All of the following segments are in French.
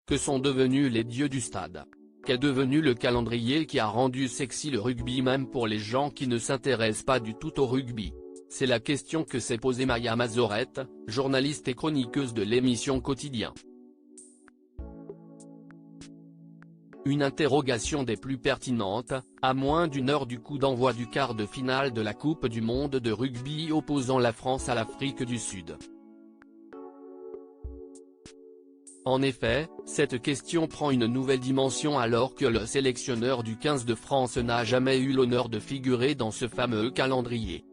Que sont devenus les dieux du stade? Qu'est devenu le calendrier qui a rendu sexy le rugby même pour les gens qui ne s'intéressent pas du tout au rugby? C'est la question que s'est posée Maya Mazorette, journaliste et chroniqueuse de l'émission Quotidien. Une interrogation des plus pertinentes, à moins d'une heure du coup d'envoi du quart de finale de la Coupe du monde de rugby opposant la France à l'Afrique du Sud. En effet, cette question prend une nouvelle dimension alors que le sélectionneur du 15 de France n'a jamais eu l'honneur de figurer dans ce fameux calendrier.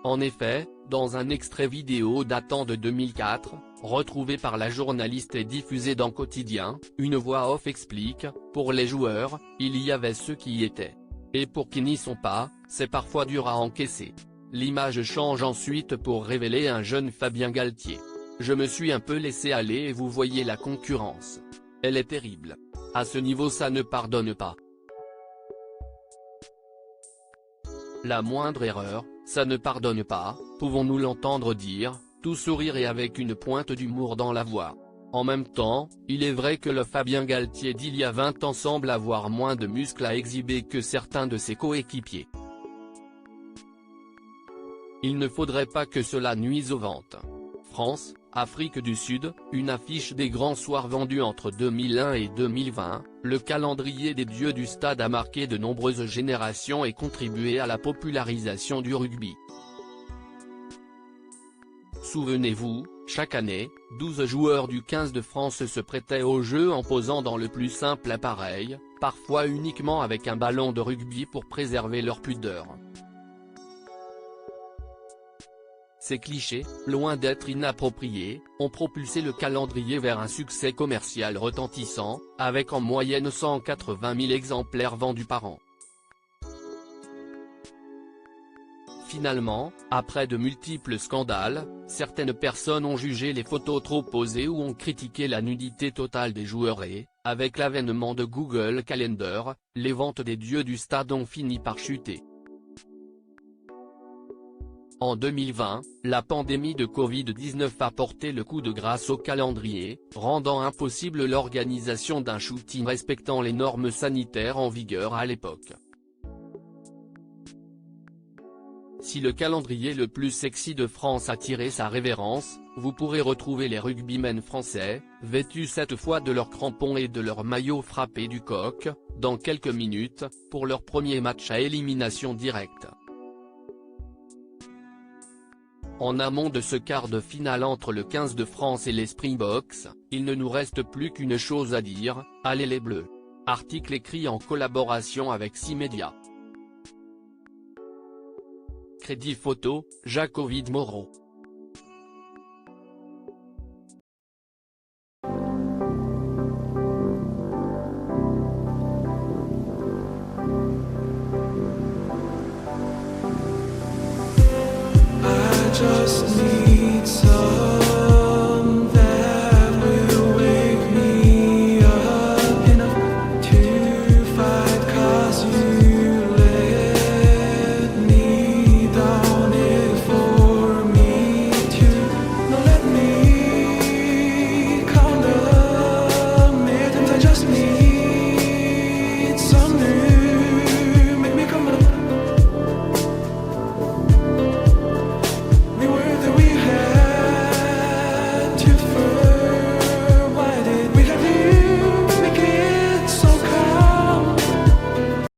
En effet, dans un extrait vidéo datant de 2004, retrouvé par la journaliste et diffusé dans Quotidien, une voix off explique, pour les joueurs, il y avait ceux qui y étaient. Et pour qui n'y sont pas, c'est parfois dur à encaisser. L'image change ensuite pour révéler un jeune Fabien Galtier. Je me suis un peu laissé aller et vous voyez la concurrence. Elle est terrible. À ce niveau ça ne pardonne pas. La moindre erreur, ça ne pardonne pas, pouvons-nous l'entendre dire, tout sourire et avec une pointe d'humour dans la voix. En même temps, il est vrai que le Fabien Galtier d'il y a 20 ans semble avoir moins de muscles à exhiber que certains de ses coéquipiers. Il ne faudrait pas que cela nuise aux ventes. France, Afrique du Sud, une affiche des grands soirs vendus entre 2001 et 2020, le calendrier des dieux du stade a marqué de nombreuses générations et contribué à la popularisation du rugby. Souvenez-vous, chaque année, 12 joueurs du 15 de France se prêtaient au jeu en posant dans le plus simple appareil, parfois uniquement avec un ballon de rugby pour préserver leur pudeur. Ces clichés, loin d'être inappropriés, ont propulsé le calendrier vers un succès commercial retentissant, avec en moyenne 180 000 exemplaires vendus par an. Finalement, après de multiples scandales, certaines personnes ont jugé les photos trop posées ou ont critiqué la nudité totale des joueurs et, avec l'avènement de Google Calendar, les ventes des dieux du stade ont fini par chuter. En 2020, la pandémie de Covid-19 a porté le coup de grâce au calendrier, rendant impossible l'organisation d'un shooting respectant les normes sanitaires en vigueur à l'époque. Si le calendrier le plus sexy de France a tiré sa révérence, vous pourrez retrouver les rugbymen français, vêtus cette fois de leurs crampons et de leurs maillots frappés du coq, dans quelques minutes, pour leur premier match à élimination directe. En amont de ce quart de finale entre le 15 de France et les Springboks, il ne nous reste plus qu'une chose à dire, allez les Bleus. Article écrit en collaboration avec 6 médias. Crédit photo, Jacques Ovid Moreau.